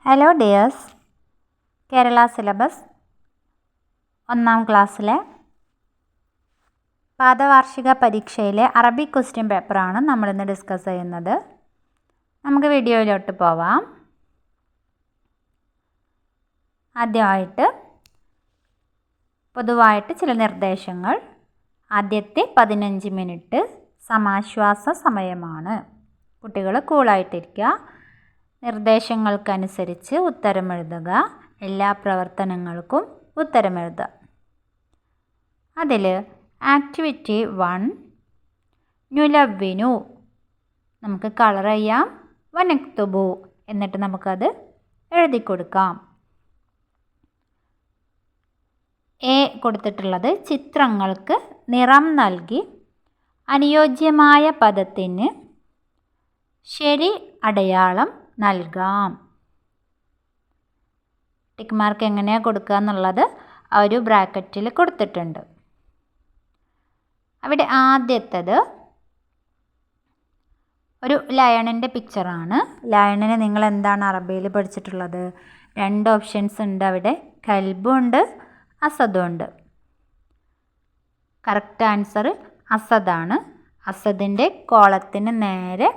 Hello dears, Kerala syllabus ഒന്നാം ക്ലാസ്സിലെ പാദവാർഷിക പരീക്ഷയിലെ Arabic question പേപ്പറാണ് നമ്മളിന്ന് ഡിസ്കസ് ചെയ്യുന്നത്. നമുക്ക് വീഡിയോയിലോട്ട് പോവാം. ആദ്യമായിട്ട് പൊതുവായിട്ട് ചില നിർദ്ദേശങ്ങൾ. ആദ്യത്തെ 15 മിനിറ്റ് സമാശ്വാസ സമയമാണ്. കുട്ടികൾ കൂളായിട്ടിരിക്കുക. നിർദ്ദേശങ്ങൾക്കനുസരിച്ച് ഉത്തരമെഴുതുക. എല്ലാ പ്രവർത്തനങ്ങൾക്കും ഉത്തരമെഴുതുക. അതിൽ ആക്ടിവിറ്റി 1 നുലവ്വിനു, നമുക്ക് കളർ ചെയ്യാം. വനക്തുബു, എന്നിട്ട് നമുക്കത് എഴുതി കൊടുക്കാം. എ കൊടുത്തിട്ടുള്ളത് ചിത്രങ്ങൾക്ക് നിറം നൽകി അനുയോജ്യമായ പദത്തിന് ശരി അടയാളം നൽകാം. ടിക്ക് മാർക്ക് എങ്ങനെയാണ് കൊടുക്കുക എന്നുള്ളത് ആ ഒരു ബ്രാക്കറ്റിൽ കൊടുത്തിട്ടുണ്ട്. അവിടെ ആദ്യത്തേത് ഒരു ലയണിൻ്റെ പിക്ചറാണ്. ലയണിന് നിങ്ങൾ എന്താണ് അറബിയിൽ പഠിച്ചിട്ടുള്ളത്? 2 ഓപ്ഷൻസ് ഉണ്ട് അവിടെ. കൽബും ഉണ്ട്, അസദും ഉണ്ട്. Correct answer അസദാണ്. അസദിൻ്റെ കോളത്തിന് നേരെ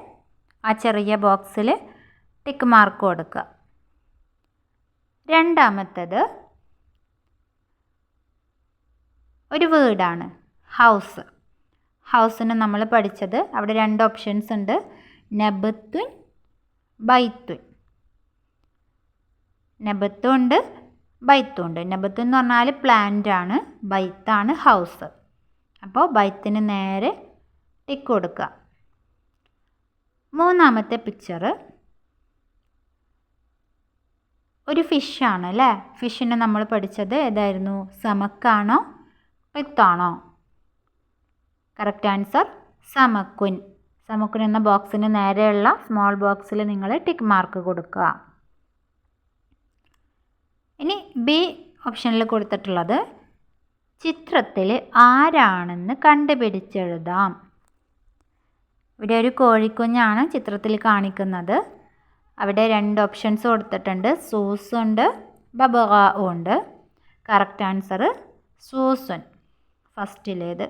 ആ ചെറിയ ബോക്സിൽ ടിക്ക് മാർക്ക് കൊടുക്കുക. രണ്ടാമത്തേത് ഒരു വീടാണ്, ഹൗസ്. ഹൗസിന് നമ്മൾ പഠിച്ചത് അവിടെ 2 ഓപ്ഷൻസ് ഉണ്ട്. നബത്തുൻ, ബൈത്തുൻ. നബത്തും ഉണ്ട്, ബൈത്തും ഉണ്ട്. നബത്ത് എന്ന് പറഞ്ഞാൽ പ്ലാന്റ് ആണ്, ബൈത്താണ് ഹൗസ്. അപ്പോൾ ബൈത്തിന് നേരെ ടിക്ക് കൊടുക്കുക. മൂന്നാമത്തെ പിക്ചർ ഒരു ഫിഷാണ് അല്ലേ? ഫിഷിനെ നമ്മൾ പഠിച്ചത് ഏതായിരുന്നു? സമക്കാണോ ഖിത്താണോ? Correct answer സമക്കുൻ. സമക്കുൻ എന്ന ബോക്സിന് നേരെയുള്ള സ്മോൾ ബോക്സിൽ നിങ്ങൾ ടിക്ക് മാർക്ക് കൊടുക്കുക. ഇനി ബി ഓപ്ഷനിൽ കൊടുത്തിട്ടുള്ളത് ചിത്രത്തിൽ ആരാണെന്ന് കണ്ടുപിടിച്ചെഴുതാം. ഇവിടെ ഒരു കോഴിക്കുഞ്ഞാണ് ചിത്രത്തിൽ കാണിക്കുന്നത്. അവിടെ 2 ഓപ്ഷൻസ് കൊടുത്തിട്ടുണ്ട്. സൂസും ഉണ്ട്, ബബഗാഉം ഉണ്ട്. കറക്റ്റ് ആൻസർ സൂസുൻ, ഫസ്റ്റിലേത്.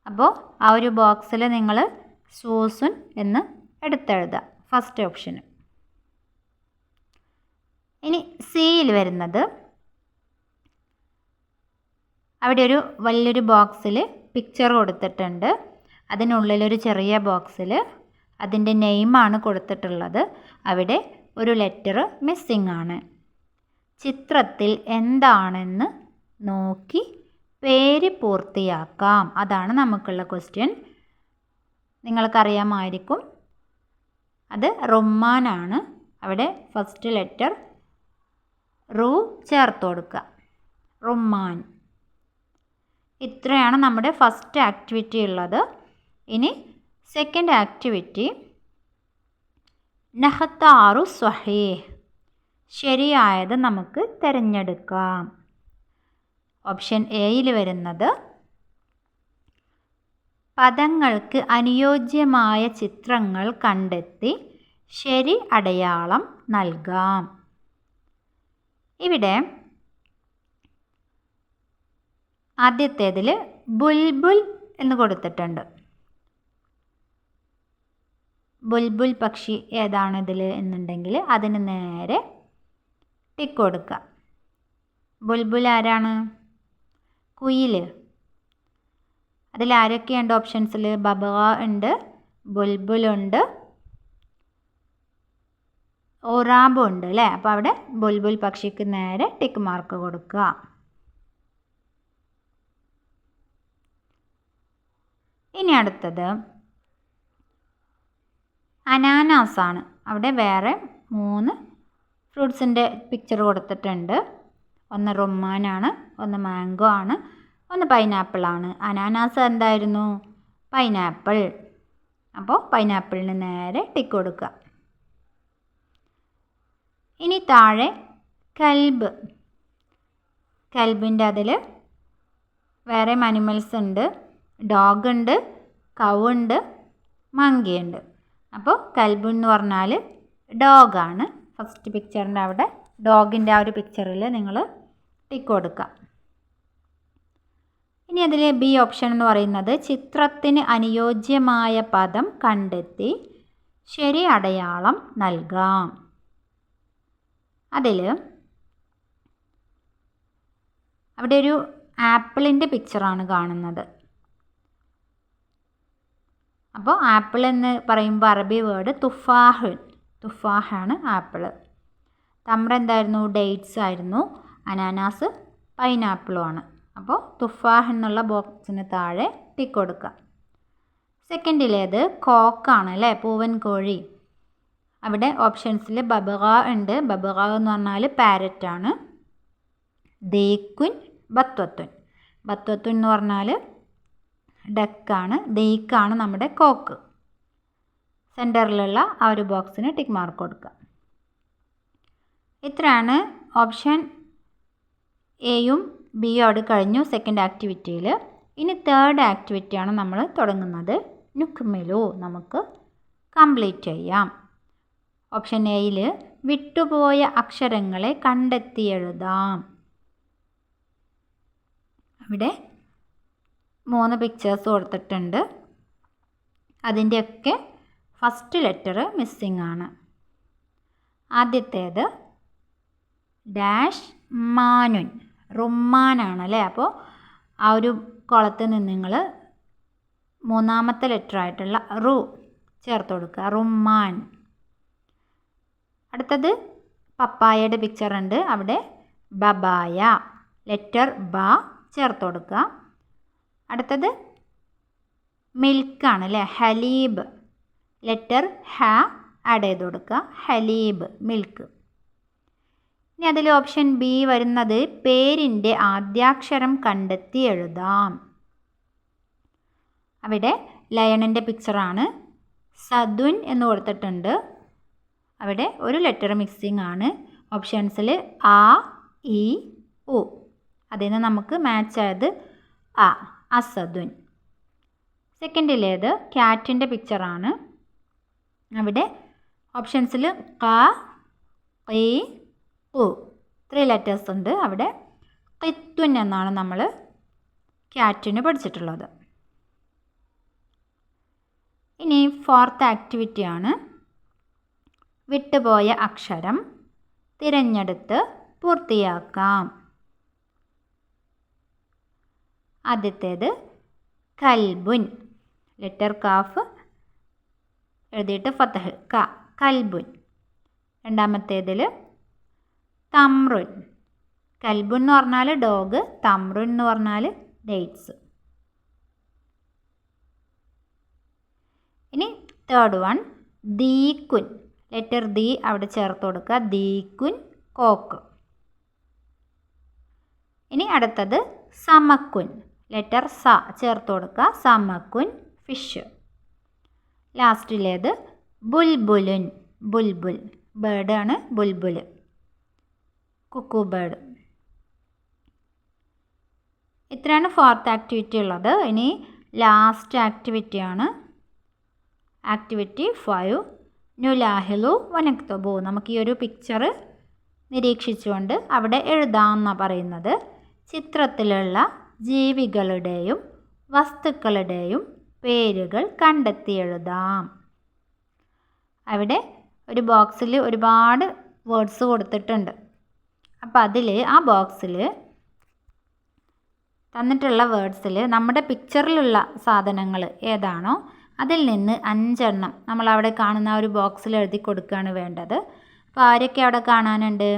അപ്പോൾ ആ ഒരു ബോക്സിൽ നിങ്ങൾ സൂസുൻ എന്ന് എടുത്തെഴുതുക, ഫസ്റ്റ് ഓപ്ഷന്. ഇനി സിയിൽ വരുന്നത് അവിടെ ഒരു വലിയൊരു ബോക്സിൽ പിക്ചർ കൊടുത്തിട്ടുണ്ട്. അതിനുള്ളിലൊരു ചെറിയ ബോക്സിൽ അതിൻ്റെ നെയിമാണ് കൊടുത്തിട്ടുള്ളത്. അവിടെ ഒരു ലെറ്റർ മിസ്സിംഗ് ആണ്. ചിത്രത്തിൽ എന്താണെന്ന് നോക്കി പേര് പൂർത്തിയാക്കാം. അതാണ് നമുക്കുള്ള ക്വസ്റ്റ്യൻ. നിങ്ങൾക്കറിയാമായിരിക്കും, അത് റുമ്മാനാണ്. അവിടെ ഫസ്റ്റ് ലെറ്റർ റു ചേർത്ത് കൊടുക്കുക, റുമ്മാൻ. ഇത്രയാണ് നമ്മുടെ ഫസ്റ്റ് ആക്ടിവിറ്റി ഉള്ളത്. ഇനി സെക്കൻഡ് ആക്ടിവിറ്റി നഹ്താറു സ്വഹീഹ്, ശരിയായത് നമുക്ക് തിരഞ്ഞെടുക്കാം. ഓപ്ഷൻ എയിൽ വരുന്നത് പദങ്ങൾക്ക് അനുയോജ്യമായ ചിത്രങ്ങൾ കണ്ടെത്തി ശരി അടയാളം നൽകാം. ഇവിടെ ആദ്യത്തേതിൽ ബുൽബുൽ എന്ന് കൊടുത്തിട്ടുണ്ട്. ബുൽബുൽ പക്ഷി ഏതാണിതിൽ എന്നുണ്ടെങ്കിൽ അതിന് നേരെ ടിക്ക് കൊടുക്കുക. ബുൽബുൽ ആരാണ്? കുയിൽ. അതിലാരൊക്കെയുണ്ട് ഓപ്ഷൻസിൽ? ബബഗ ഉണ്ട്, ബുൽബുലുണ്ട്, ഒറാബും ഉണ്ട് അല്ലേ? അപ്പോൾ അവിടെ ബുൽബുൽ പക്ഷിക്ക് നേരെ ടിക്ക് മാർക്ക് കൊടുക്കുക. ഇനി അടുത്തത് അനാനാസാണ്. അവിടെ വേറെ 3 ഫ്രൂട്ട്സിൻ്റെ പിക്ചർ കൊടുത്തിട്ടുണ്ട്. ഒന്ന് റുമ്മാനാണ്, ഒന്ന് മാംഗോ ആണ്, ഒന്ന് പൈനാപ്പിൾ ആണ്. അനാനാസ് എന്തായിരുന്നു? പൈനാപ്പിൾ. അപ്പോൾ പൈനാപ്പിളിന് നേരെ ടിക്ക് കൊടുക്കുക. ഇനി താഴെ കൽബ്. കൽബിൻ്റെ അതിൽ വേറെ അനിമൽസ് ഉണ്ട്. ഡോഗ് ഉണ്ട്, കൗ ഉണ്ട്, മങ്കി ഉണ്ട്. അപ്പോൾ കൽബ് എന്ന് പറഞ്ഞാൽ ഡോഗാണ്. ഫസ്റ്റ് പിക്ചറിൻ്റെ അവിടെ ഡോഗിൻ്റെ ആ ഒരു പിക്ചറിൽ നിങ്ങൾ ടിക്ക് കൊടുക്കുക. ഇനി അതിൽ ബി ഓപ്ഷൻ എന്ന് പറയുന്നത് ചിത്രത്തിന് അനുയോജ്യമായ പദം കണ്ടെത്തി ശരി അടയാളം നൽകാം. അതിൽ അവിടെ ഒരു ആപ്പിളിൻ്റെ പിക്ചറാണ് കാണുന്നത്. അപ്പോൾ ആപ്പിൾ എന്ന് പറയുമ്പോൾ അറബി വേർഡ് തുഫാഹ്, തുഫാഹാണ് ആപ്പിൾ. തമ്ര എന്തായിരുന്നു? ഡേറ്റ്സ് ആയിരുന്നു. അനാനാസ് പൈനാപ്പിളുമാണ്. അപ്പോൾ തുഫാഹ് എന്നുള്ള ബോക്സിന് താഴെ ടിക്ക് കൊടുക്കുക. സെക്കൻഡിലേത് കോക്കാണ് അല്ലേ, പൂവൻ കോഴി. അവിടെ ഓപ്ഷൻസിൽ ബബഗ ഉണ്ട്. ബബഗ എന്ന് പറഞ്ഞാൽ പാരറ്റാണ്. ദീക്കുൻ, ബത്വത്തുൻ. ബത്വത്തുൻ എന്ന് പറഞ്ഞാൽ ഡക്കാണ്. ദീക്കാണ് നമ്മുടെ കോക്ക്. സെൻറ്ററിലുള്ള ആ ഒരു ബോക്സിന് ടിക്ക് മാർക്ക് കൊടുക്കുക. ഇത്രയാണ് ഓപ്ഷൻ എയും ബിയോട് കഴിഞ്ഞു സെക്കൻഡ് ആക്ടിവിറ്റിയിൽ. ഇനി തേർഡ് ആക്ടിവിറ്റിയാണ് നമ്മൾ തുടങ്ങുന്നത്. നുക്മിലു, നമുക്ക് കംപ്ലീറ്റ് ചെയ്യാം. ഓപ്ഷൻ എയിൽ വിട്ടുപോയ അക്ഷരങ്ങളെ കണ്ടെത്തി എഴുതാം. ഇവിടെ 3 പിക്ചേഴ്സ് കൊടുത്തിട്ടുണ്ട്. അതിൻ്റെയൊക്കെ ഫസ്റ്റ് ലെറ്റർ മിസ്സിംഗ് ആണ്. ആദ്യത്തേത് ഡാഷ് മാനുൻ, റുമ്മാനാണ് അല്ലേ. അപ്പോൾ ആ ഒരു കോളത്തിൽ നിന്ന് നിങ്ങൾ 3ാമത്തെ ലെറ്റർ ആയിട്ടുള്ള റു ചേർത്ത് കൊടുക്കുക, റുമ്മാൻ. അടുത്തത് പപ്പായയുടെ പിക്ചർ ഉണ്ട്. അവിടെ ബബായ, ലെറ്റർ ബ ചേർത്ത് കൊടുക്കുക. അടുത്തത് മിൽക്കാണ് അല്ലേ, ഹലീബ്, ലെറ്റർ ഹ ആഡ് ചെയ്ത് കൊടുക്കുക, ഹലീബ്, മിൽക്ക്. ഇനി അതിൽ ഓപ്ഷൻ ബി വരുന്നത് പേരിൻ്റെ ആദ്യാക്ഷരം കണ്ടെത്തി എഴുതാം. അവിടെ ലയണിൻ്റെ പിക്ചറാണ്. സദുൻ എന്ന് കൊടുത്തിട്ടുണ്ട്. അവിടെ ഒരു ലെറ്റർ മിക്സിംഗ് ആണ്. ഓപ്ഷൻസിൽ ആ, ഇ, ഉ. അതിൽ നിന്ന് നമുക്ക് മാച്ച് ആയത് ആ, അസദുൻ. സെക്കൻഡിലേത് ക്യാറ്റിൻ്റെ പിക്ചറാണ്. അവിടെ ഓപ്ഷൻസിൽ ക, ഖി, ഉ 3 ലെറ്റേഴ്സ് ഉണ്ട്. അവിടെ ഖിത്തുൻ എന്നാണ് നമ്മൾ ക്യാറ്റിന് പഠിച്ചിട്ടുള്ളത്. ഇനി ഫോർത്ത് ആക്ടിവിറ്റിയാണ് വിട്ടുപോയ അക്ഷരം തിരഞ്ഞെടുത്ത് പൂർത്തിയാക്കാം. ആദ്യത്തേത് കൽബുൻ, ലെറ്റർ കാഫ് എഴുതിയിട്ട് ഫതഹ് ക, കൽബുൻ. രണ്ടാമത്തേതിൽ തമ്രുൻ. കൽബുൻ എന്ന് പറഞ്ഞാൽ ഡോഗ്, തമ്രുൻ എന്ന് പറഞ്ഞാൽ ഡേറ്റ്സ്. ഇനി തേർഡ് വൺ ദീക്കുൻ, ലെറ്റർ ദി അവിടെ ചേർത്ത് കൊടുക്കുക, ദീക്കുൻ, കോക്ക്. ഇനി അടുത്തത് സമക്കുൻ, ലെറ്റർ സ ചേർത്ത് കൊടുക്കുക, സമക്കുൻ, ഫിഷ്. ലാസ്റ്റിലേത് ബുൽബുലുൻ, ബുൽബുൽ, ബേർഡാണ് ബുൽബുൽ, കുക്കു ബേർഡ്. ഇത്രയാണ് ഫോർത്ത് ആക്ടിവിറ്റി ഉള്ളത്. ഇനി ലാസ്റ്റ് ആക്ടിവിറ്റിയാണ് ആക്ടിവിറ്റി 5 നുലാഹിലു വനക്തബു. നമുക്ക് ഈ ഒരു പിക്ചർ നിരീക്ഷിച്ചുകൊണ്ട് അവിടെ എഴുതാമെന്നാണ് പറയുന്നത്. ചിത്രത്തിലുള്ള ജീവികളുടെയും വസ്തുക്കളുടെയും പേരുകൾ കണ്ടെത്തി എഴുതാം. അവിടെ ഒരു ബോക്സിൽ ഒരുപാട് വേർഡ്സ് കൊടുത്തിട്ടുണ്ട്. അപ്പോൾ അതിൽ ആ ബോക്സിൽ തന്നിട്ടുള്ള വേർഡ്സിൽ നമ്മുടെ പിക്ചറിലുള്ള സാധനങ്ങൾ ഏതാണോ അതിൽ നിന്ന് 5 എണ്ണം നമ്മളവിടെ കാണുന്ന ഒരു ബോക്സിൽ എഴുതി കൊടുക്കുകയാണ് വേണ്ടത്. അപ്പോൾ ആരൊക്കെ അവിടെ കാണാനുണ്ട്?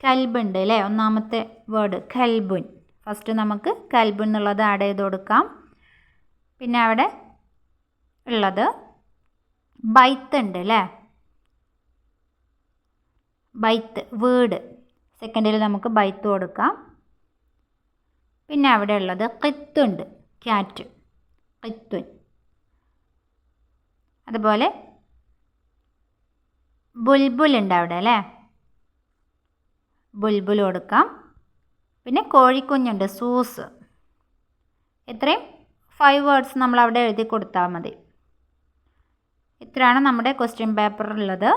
കൽബുണ്ട് അല്ലേ, ഒന്നാമത്തെ വേർഡ് കൽബുൻ. ഫസ്റ്റ് നമുക്ക് കൽബുൻ എന്നുള്ളത് ആഡ് ചെയ്ത് കൊടുക്കാം. പിന്നെ അവിടെ ഉള്ളത് ബൈത്ത് ഉണ്ട് അല്ലേ, ബൈത്ത് വീട്. സെക്കൻഡിൽ നമുക്ക് ബൈത്ത് കൊടുക്കാം. പിന്നെ അവിടെ ഉള്ളത് ഖിത്തുണ്ട്, ക്യാറ്റ്, ഖിത്തുൻ. അതുപോലെ ബുൽബുൽ ഉണ്ട് അവിടെ അല്ലേ, ബുൽബുൽ കൊടുക്കാം. പിന്നെ കോഴിക്കുഞ്ഞുണ്ട്, സൂസ്. ഇത്രയും 5 വേർഡ്സ് നമ്മൾ അവിടെ എഴുതി കൊടുത്താൽ മതി. ഇത്രയാണ് നമ്മുടെ ക്വസ്റ്റ്യൻ പേപ്പറിലുള്ളത്.